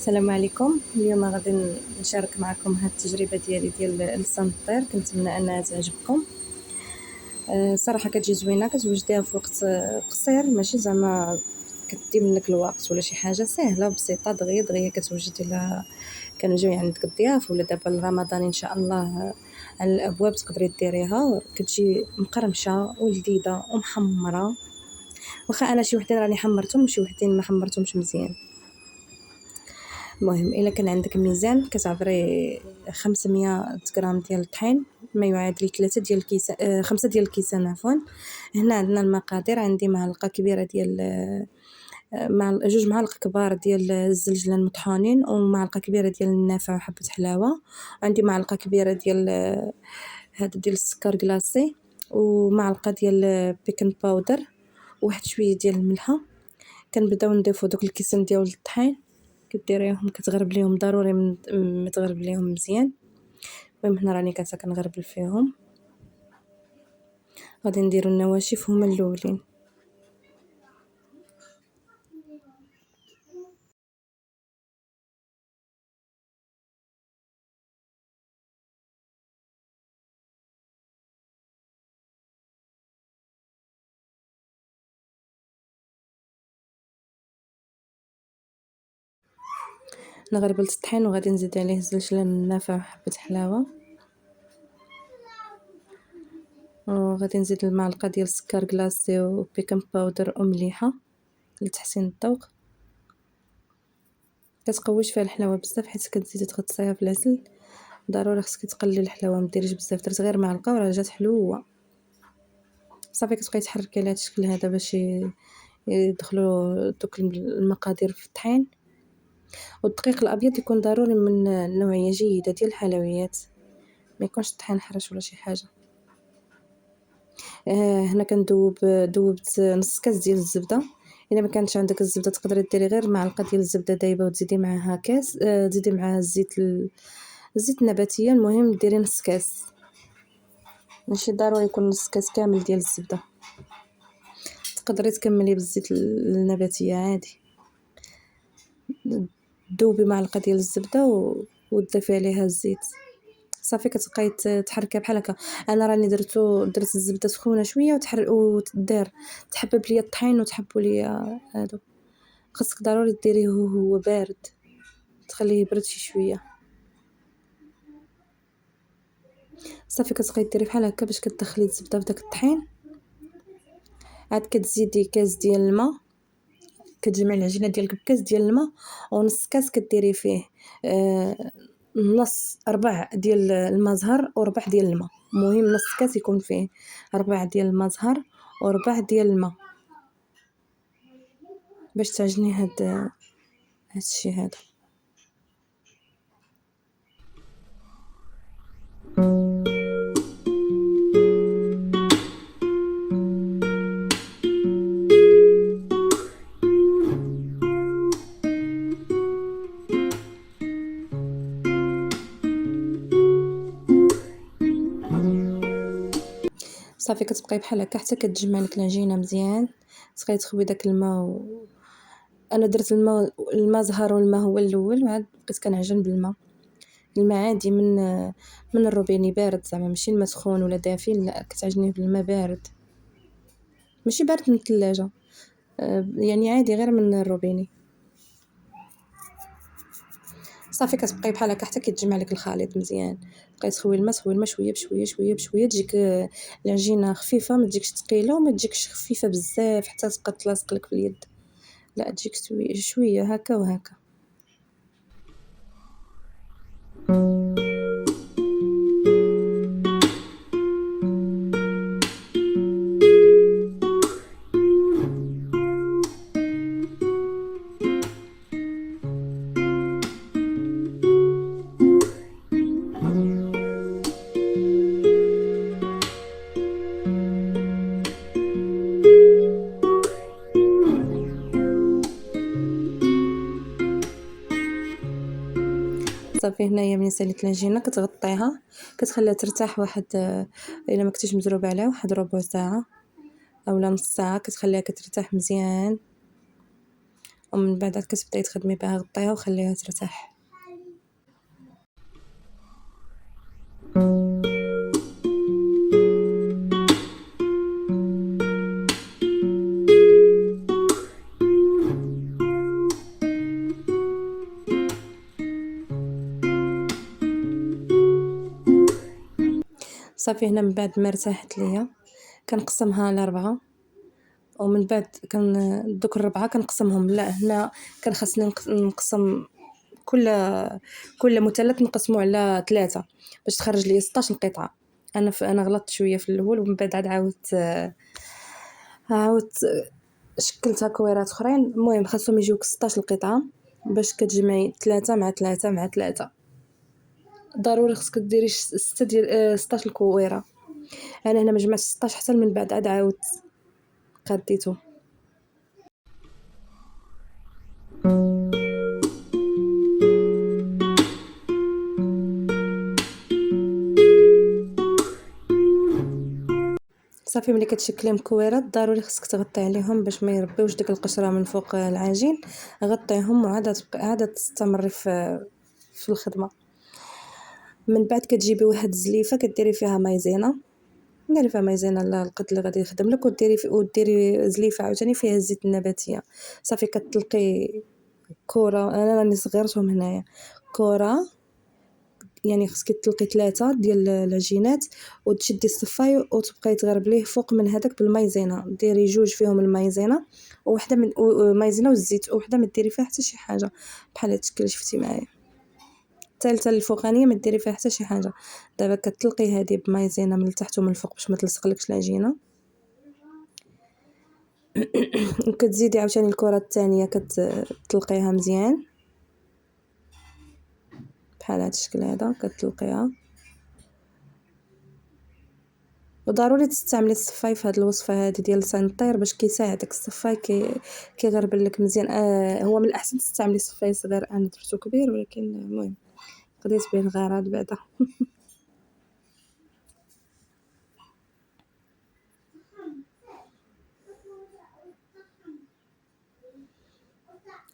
السلام عليكم. اليوم غادي نشارك معكم هاد التجربه ديالي ديال لسان الطير. كنتمنى انها تعجبكم. صراحه كتجي زوينه، كتوجديها في وقت قصير، ماشي زعما كدي منك الوقت ولا شي حاجه، سهله بسيطه دغيا دغيا كتوجد. الا كانوا جاي عندك الضياف ولا دابا رمضان ان شاء الله على الابواب تقدري ديريها. كتجي مقرمشه ولذيذه ومحمره، واخا انا شي وحدين راني حمرتهم وشي وحدين ما حمرتهمش مزيان. المهم الا كان عندك ميزان كتعبري 500 غرام ديال الطحين، ما يعادل 3 ديال الكيسان، 5 ديال الكيسان عفوا. هنا عندنا المقادير. عندي معلقه كبيره ديال مع جوج معالق كبار ديال الزلجلان مطحونين، ومعلقه كبيره ديال النافع وحبه حلاوه. عندي معلقه كبيره ديال هذا ديال السكر كلاصي، ومعلقه ديال بيكن باودر، وواحد شويه ديال الملحه. كنبداو نضيفو دوك الكيسان ديال الطحين، كديريهم كتغرب ليهم ضروري ما تغرب ليهم مزيان. المهم هنا راني كنغربل فيهم. غادي نديرو النواشف هما الاولين. نغربلت الطحين وغادي نزيد عليه الزلجلان النافع وحبه حلاوه، وغادي نزيد المعلقه ديال السكر كلاصي وبيكن باودر ومليحه لتحسين الذوق. كتقويش فيها الحلاوه بزاف حيت كتزيدي تغطسيها في العسل. ضروري خصك تقلي الحلاوه، ما ديريش بزاف، درت غير معلقه وراه جات حلوه. صافي كتبقاي تحركي على هذا الشكل هذا باش يدخلوا دوك المقادير في الطحين. والدقيق الابيض يكون ضروري من نوعيه جيده ديال الحلويات، ما يكونش الطحين حرش ولا شي حاجه. هنا دوبت نص كاس ديال الزبده. الا ما كانش عندك الزبده تقدري ديري غير معلقه ديال الزبده دايبه وتزيدي معاها كاس، تزيدي معاها الزيت النباتيه. المهم ديري نص كاس، ماشي ضروري يكون نص كاس كامل ديال الزبده، تقدري تكملي بالزيت النباتيه عادي. دوبي معلقه ديال الزبده وتضيفي عليها الزيت. صافي كتبقاي تحركيها بحال هكا. انا راني درت الزبده سخونه شويه وتدار تحبب ليا الطحين وتحبوا ليا هادو. خاصك ضروري ديريه هو بارد، تخليه يبرد شي شويه. صافي كتبقاي ديري بحال هكا باش كتدخلي الزبده في داك الطحين. عاد كتزيدي كاس ديال الماء، كتجمعي العجينه ديالك بكاس ديال الماء، ونص كاس كديري فيه نص ربع ديال الماء زهر وربع ديال الماء. المهم نص كاس يكون فيه ربع ديال الماء زهر وربع ديال الماء باش تعجني هاد الشيء هذا. صافي كتبقاي بحال هكا حتى كتجمع لك العجينه مزيان. تبقاي تخوي داك الماء انا درت الماء زهر والماء هو الاول، وعاد بقيت كنعجن بالماء. الماء عادي من الروبيني بارد، زعما ماشي الماء سخون ولا دافي، لا كتعجنيه بالماء بارد، ماشي بارد من الثلاجه، يعني عادي غير من الروبيني. صافي كتبقاي بحال هكا حتى كيتجمع لك الخليط مزيان. بقاي تخوي الماء شويه بشويه شويه بشويه، تجيك العجينه خفيفه، ما تجيكش ثقيله وما تجيكش خفيفه بزاف حتى تبقى تلاصق لك في اليد، لا تجيك شويه هكا وهكا. صافي هنايا ملي ساليت العجينه كتغطيها، كتخليها ترتاح واحد الا ما كنتيش مزروبه عليها واحد ربع ساعه اولا نص ساعه، كتخليها كترتاح مزيان. ومن بعد عاد كتبداي تخدمي بها، غطيها وخليها ترتاح. صافي هنا من بعد ما ارتاحت ليا كنقسمها على 4، ومن بعد دوك 4 كنقسمهم. لا هنا كان خاصني نقسم كل مثلث نقسمو على 3 باش تخرج لي 16 قطعه. انا غلطت شويه في الاول، ومن بعد عاد عاودت شكلتها كويرات اخرين. المهم خاصهم يجيوك 16 قطعه باش كتجمعي 3 مع 3 مع 3. ضروري خصك ديري 6 ديال 16 كويره. انا هنا ما جمعت 16 حتى من بعد عاد عاودت قديته. صافي ملي كتشكلي مكويرات ضروري خصك تغطي عليهم باش ما يربيوش ديك القشره من فوق العجين. غطيهم وعاد تستمري في الخدمه. من بعد كتجيبي واحد الزليفه كديري فيها مايزينا، ديري فيها مايزينا القد اللي غادي يخدم لك، وديري زليفه عاوتاني فيها الزيت النباتيه. صافي كتطلقي كره، انا راني صغيرتهم هنايا كره، يعني خصك تطلقي 3 ديال العجينات وتشدي الصفاي وتبقاي تغربليه فوق من هذاك بالمايزينا. ديري 2 فيهم المايزينا ووحده من مايزينا والزيت، وحده ما ديري فيها حتى شي حاجه بحال هاد الشكل شفتي معايا. الثالثه الفوقانيه ما ديري فيها حتى شي حاجه. دابا كتطلقي هذه بمايزينا من التحت ومن الفوق باش ما تلصقلكش العجينه. وكتزيدي عاوتاني الكره الثانيه كتطلقيها مزيان بحال هاد الشكل هذا كتطلقيها. وضروري تستعملي الصفاي في هذه الوصفه هذه ديال لسان الطير باش كيساعدك الصفاي كيغربل لك مزيان. هو من الاحسن تستعملي صفاي صغير، انا درتو كبير ولكن المهم قضيت به الغرض بعدا.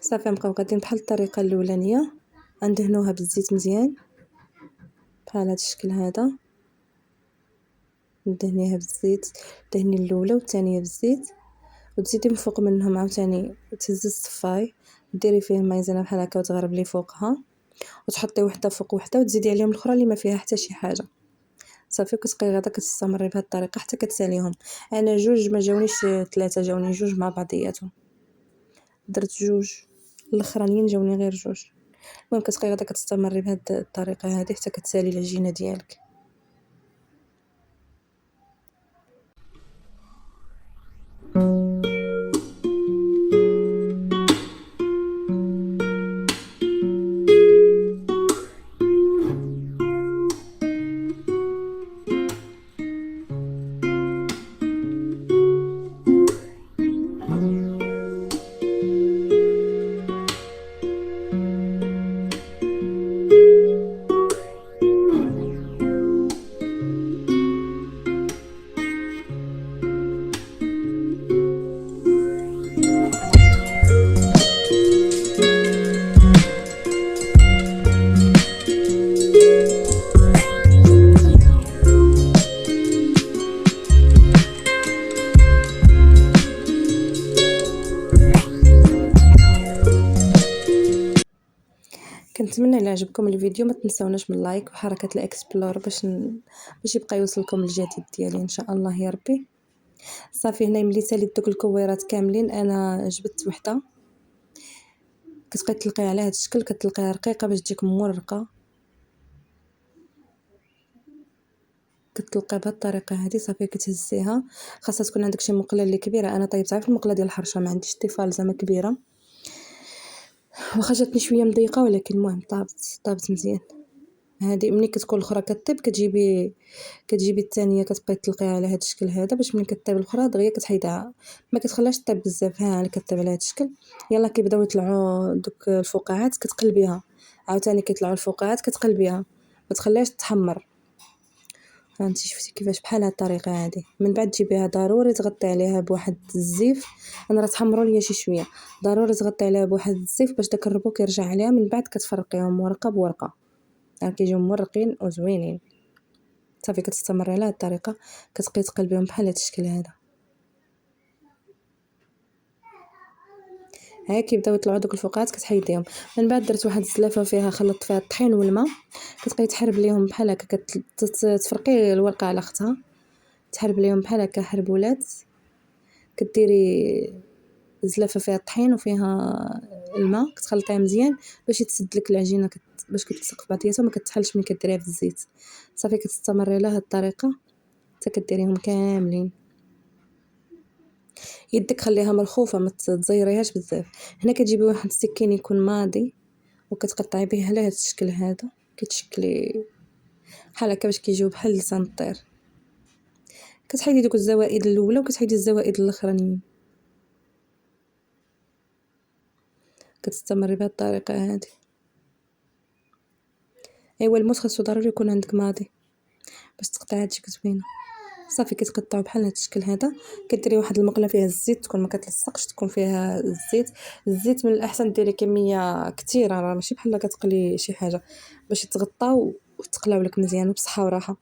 صافي نبقاو غاديين بحال الطريقه الاولانيه، ندهنوها بالزيت مزيان بحال هذا الشكل هذا. ندهنيها بالزيت، دهني الاولى والثانيه بالزيت، وتزيدي من فوق منهم عاوتاني تهزي الصفاي ديري فيه مايزينا بحال هكا وتغربلي فوقها، وتحطي وحده فوق وحده وتزيدي عليهم الاخرى اللي ما فيها حتى شي حاجه. صافي كتبقاي غدا كتستمري بهذه الطريقه حتى كتساليهم. انا 2 ما جاونيش 3، جاوني 2 مع بعضياتهم، درت 2 الاخرانيين جاوني غير 2. المهم كتبقاي غدا كتستمري بهذه الطريقه هذه حتى كتسالي العجينه ديالك. كنتمنى الا عجبكم الفيديو ما تنساوناش من لايك وحركه الاكسبلور باش يبقى يوصلكم الجديد ديالي ان شاء الله يا ربي. صافي هنا ملي ساليت دوك الكويرات كاملين انا جبت وحده كتبقاي تلقي على هذا الشكل، كتلقيها رقيقه باش تجيك مورقه. كتلقى بهذه الطريقه هذه. صافي كتهزيها، خاصها تكون عندك شي مقله اللي كبيره. انا طيبتها في المقله ديال الحرشه، ما عنديش طيفال زعما كبيره، واخا جاتني شويه مضيقه ولكن المهم طابت مزيان. هذه ملي كتكون الاخرى كطيب كتجيبي الثانيه كتبقاي تلقيها على هذا الشكل هذا باش ملي كطيب الاخرى دغيا كتحيدها، ما كتخليهاش طيب بزاف. ها انا كطيب على هذا الشكل. يلا كيبداو يطلعوا دوك الفقاعات كتقلبيها، عاوتاني كيطلعوا الفقاعات كتقلبيها، ما تخليهاش تحمر. فهمتي شفتي كيفاش بحال هاد الطريقه هادي. من بعد تجيبيها ضروري تغطي عليها بواحد الزيف. انا راه تحمروا ليا شي شويه، ضروري تغطي عليها بواحد الزيف باش داك الربوك يرجع عليها. من بعد كتفرقيهم ورقه بورقه، يعني كيجيو مرقين وزوينين. صافي كتستمري على هاد الطريقه، كتبقاي تقلبيهم بحال هاد الشكل هذا. ها كيبداو يطلعوا دوك الفقاعات كتحيديهم. من بعد درت واحد الزلافه فيها خلطت فيها الطحين والماء، كتبقاي تحرب ليهم بحال هكا، تفرقي الورقه على اختها، تحرب ليهم بحال هكا حربولات. كديري زلافه فيها الطحين وفيها الماء، كتخلطيها مزيان باش يتسد لك العجينه باش كتلصق في بعضياتها وما كتحلش ملي كديريها في الزيت. صافي كتستمري على هاد الطريقه حتى كديريهم كاملين. يدك خليها مرخوفه، ما تزيريهاش بزاف. هنا كتجيبي واحد السكين يكون ماضي وكتقطعي به على هذا الشكل هذا، كتشكلي بحال هكا باش كيجيو بحال لسان الطير. كتحيدي دوك الزوائد الاولى وكتحيدي الزوائد الاخرانيين. كتستمري بهذه الطريقه هذه. ايوا الموس خاصو ضروري يكون عندك ماضي باش تقطع هادشي زوينه. صافي كتقطعوا بحال هذا الشكل هذا. كديري واحد المقله فيها الزيت، تكون ما كتلصقش، تكون فيها الزيت. الزيت من الاحسن ديري كميه كثيره، راه ماشي بحال كتقلي شي حاجه، باش يتغطاو وتقلاو لك مزيان بصحه وراحه.